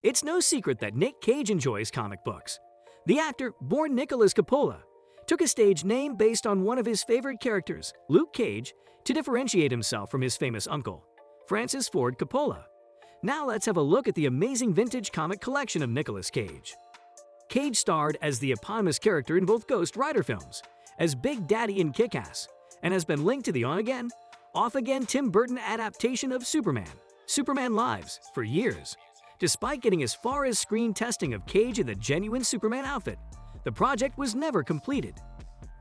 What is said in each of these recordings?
It's no secret that Nick Cage enjoys comic books. The actor, born Nicolas Coppola, took a stage name based on one of his favorite characters, Luke Cage, to differentiate himself from his famous uncle, Francis Ford Coppola. Now let's have a look at the amazing vintage comic collection of Nicolas Cage. Cage starred as the eponymous character in both Ghost Rider films, as Big Daddy in Kick-Ass, and has been linked to the on-again, off-again Tim Burton adaptation of Superman Lives, for years. Despite getting as far as screen testing of Cage in the genuine Superman outfit, the project was never completed.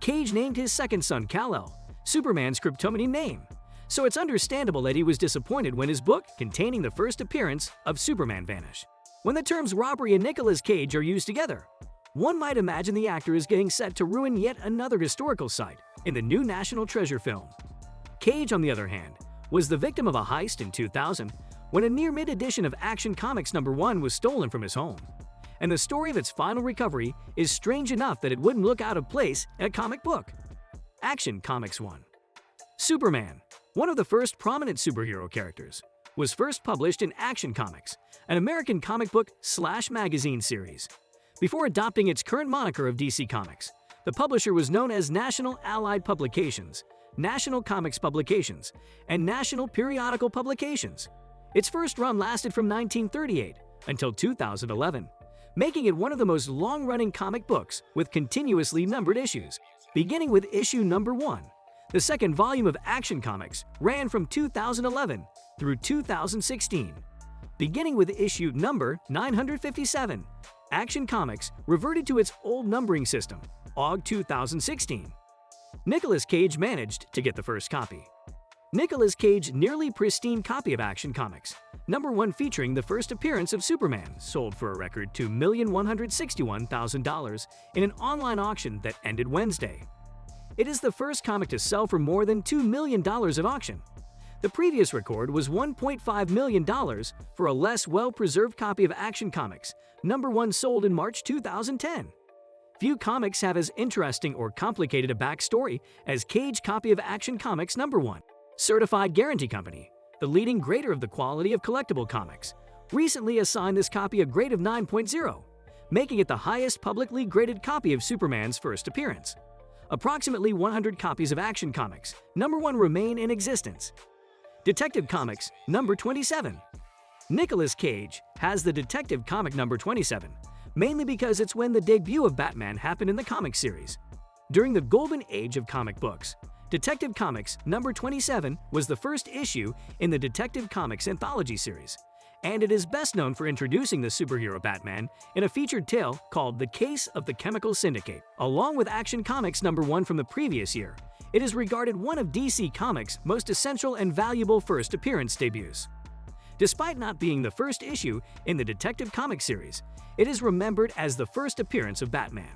Cage named his second son Kal-El, Superman's kryptonite name, so it's understandable that he was disappointed when his book containing the first appearance of Superman vanished. When the terms robbery and Nicolas Cage are used together, one might imagine the actor is getting set to ruin yet another historical site in the new National Treasure film. Cage, on the other hand, was the victim of a heist in 2000 when a near-mid edition of Action Comics #1 was stolen from his home. And the story of its final recovery is strange enough that it wouldn't look out of place in a comic book. Action Comics 1. Superman, one of the first prominent superhero characters, was first published in Action Comics, an American comic book / magazine series. Before adopting its current moniker of DC Comics, the publisher was known as National Allied Publications, National Comics Publications, and National Periodical Publications. Its first run lasted from 1938 until 2011, making it one of the most long-running comic books with continuously numbered issues. Beginning with issue number 1, the second volume of Action Comics ran from 2011 through 2016. Beginning with issue number 957, Action Comics reverted to its old numbering system, Aug 2016. Nicolas Cage managed to get the first copy. Nicolas Cage's nearly pristine copy of Action Comics #1 featuring the first appearance of Superman sold for a record $2,161,000 in an online auction that ended Wednesday. It is the first comic to sell for more than $2 million at auction. The previous record was $1.5 million for a less well-preserved copy of Action Comics #1 sold in March 2010. Few comics have as interesting or complicated a backstory as Cage's copy of Action Comics #1. Certified Guarantee Company, the leading grader of the quality of collectible comics, recently assigned this copy a grade of 9.0, making it the highest publicly graded copy of Superman's first appearance. Approximately 100 copies of Action Comics #1 remain in existence. Detective Comics #27. Nicolas Cage has the Detective comic #27, mainly because it's when the debut of Batman happened in the comic series. During the golden age of comic books, Detective Comics #27 was the first issue in the Detective Comics anthology series, and it is best known for introducing the superhero Batman in a featured tale called The Case of the Chemical Syndicate. Along with Action Comics #1 from the previous year, it is regarded one of DC Comics' most essential and valuable first appearance debuts. Despite not being the first issue in the Detective Comics series, it is remembered as the first appearance of Batman.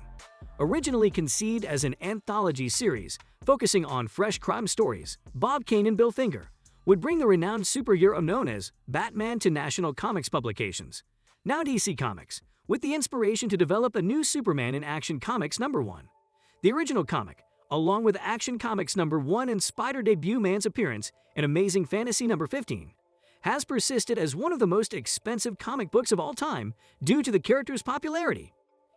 Originally conceived as an anthology series focusing on fresh crime stories, Bob Kane and Bill Finger would bring the renowned superhero known as Batman to National Comics publications, now DC Comics, with the inspiration to develop a new Superman in Action Comics #1. The original comic, along with Action Comics #1 and Spider debut man's appearance in Amazing Fantasy #15, has persisted as one of the most expensive comic books of all time due to the character's popularity.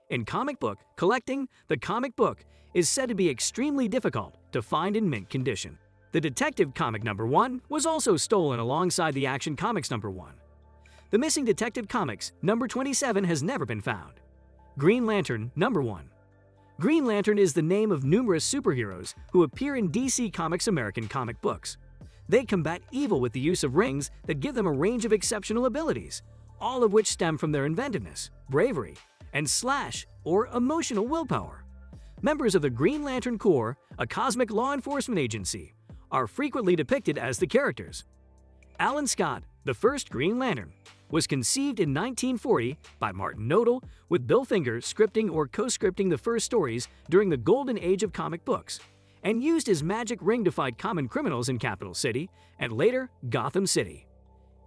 In comic book collecting, the comic book is said to be extremely difficult to find in mint condition. The Detective comic #1 was also stolen alongside the Action Comics #1. The missing Detective Comics #27 has never been found. Green Lantern #1. Green Lantern is the name of numerous superheroes who appear in DC Comics American comic books. They combat evil with the use of rings that give them a range of exceptional abilities, all of which stem from their inventiveness, bravery, and emotional willpower. Members of the Green Lantern Corps, a cosmic law enforcement agency, are frequently depicted as the characters. Alan Scott, the first Green Lantern, was conceived in 1940 by Martin Nodal, with Bill Finger scripting or co-scripting the first stories during the golden age of comic books, and used his magic ring to fight common criminals in Capital City and later Gotham City.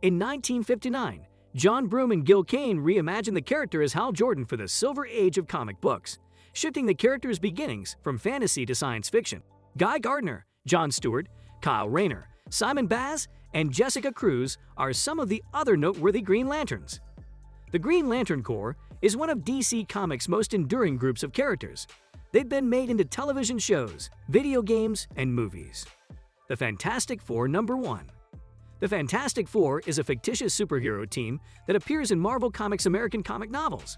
In 1959, John Broome and Gil Kane reimagined the character as Hal Jordan for the Silver Age of comic books, shifting the character's beginnings from fantasy to science fiction. Guy Gardner, Jon Stewart, Kyle Rayner, Simon Baz, and Jessica Cruz are some of the other noteworthy Green Lanterns. The Green Lantern Corps is one of DC Comics' most enduring groups of characters. They've been made into television shows, video games, and movies. The Fantastic Four number 1. The Fantastic Four is a fictitious superhero team that appears in Marvel Comics' American comic novels.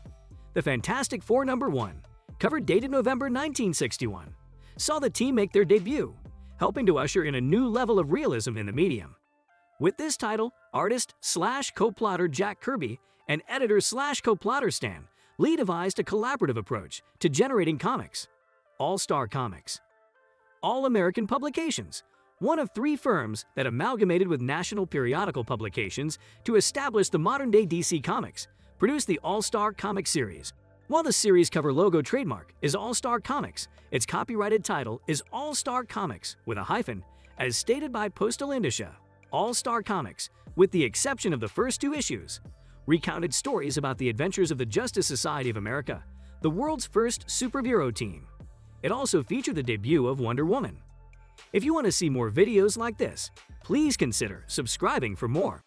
The Fantastic Four number 1, cover dated November 1961, saw the team make their debut, helping to usher in a new level of realism in the medium. With this title, artist/co-plotter Jack Kirby and editor/co-plotter Stan Lee devised a collaborative approach to generating comics. All-Star Comics. All-American Publications, one of 3 firms that amalgamated with national periodical publications to establish the modern-day DC Comics, produced the All-Star Comics series. While the series cover logo trademark is All-Star Comics, its copyrighted title is All-Star Comics with a hyphen, as stated by Postal Indicia. All-Star Comics, with the exception of the first 2 issues, recounted stories about the adventures of the Justice Society of America, the world's first superhero team. It also featured the debut of Wonder Woman. If you want to see more videos like this, please consider subscribing for more.